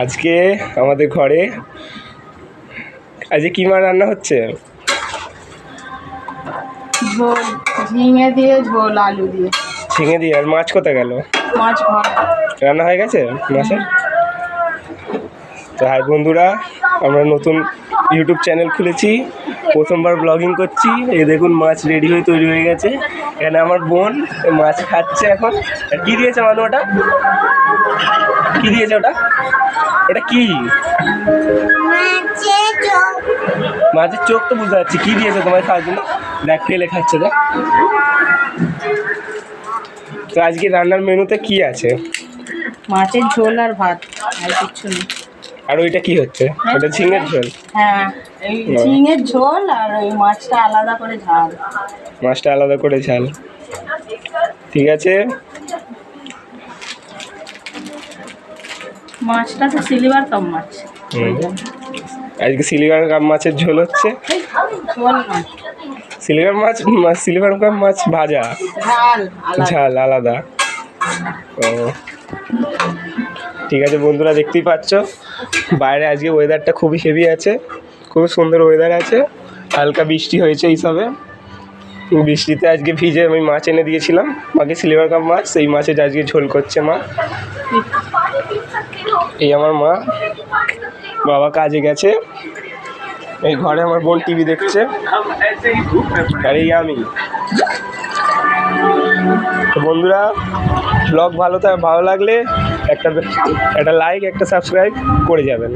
আজকে আমাদের ঘরে আজকে কি মাছ রান্না হচ্ছে? ঝোল, ঝিঙে দিয়ে ঝোল, আলু দিয়ে। ঝিঙে দিয়ে। আর মাছ কোথায় গেল? মাছ ঘর রান্না হয়ে গেছে মাছের? তো হাই বন্ধুরা, আমরা নতুন ইউটিউব চ্যানেল খুলেছি, প্রথমবার ব্লগিং করছি। এই দেখুন মাছ রেডি হয়ে তৈরি হয়ে গেছে। এখানে আমার বোন মাছ খাচ্ছে এখন। কি দিয়েছে মানু? ওটা কি দিয়েছে? ওটা ওটা কি? মাছের চোখ তো বুঝতে পারছি। কি দিয়েছে তোমার খাওয়ার জন্য? দেখ ফেলে খাচ্ছে। দেখ তো আজকে রান্নার মেনুতে কি আছে? মাছের ঝোল আর ভাত, আর কিছু নেই। আর ওইটা কি হচ্ছে? ওটা ঝিঙের ঝোল? হ্যাঁ, এই ঝিঙের ঝোল আর ওই মাছটা আলাদা করে ঝাল। মাছটা আলাদা করে ঝাল, ঠিক আছে। মাছটা তো সিলভার কাপ মাছ। আজকে সিলভার কাপ মাছের ঝোল হচ্ছে। ঝোল না, সিলভার কাপ মাছ ভাজা, ঝাল আলাদা। ঝাল আলাদা। ও ঠিক আছে বন্ধুরা, দেখতেই পাচ্ছ বাইরে আজকে ওয়েদারটা খুবই হেভি আছে, খুবই সুন্দর ওয়েদার আছে। হালকা বৃষ্টি হয়েছে এইসবে। বৃষ্টিতে আজকে ভিজে আমি মাছ এনে দিয়েছিলাম মাকে, সিলভার কাপ মাছ। সেই মাছের আজকে ঝোল করছে মা। এই আমার মা, বাবা কাজে গেছে। এই ঘরে আমার বোন টিভি দেখছে, আর এই আমি। তো বন্ধুরা, ব্লগ ভালো লাগলে একটা লাইক, একটা সাবস্ক্রাইব করে যাবেন।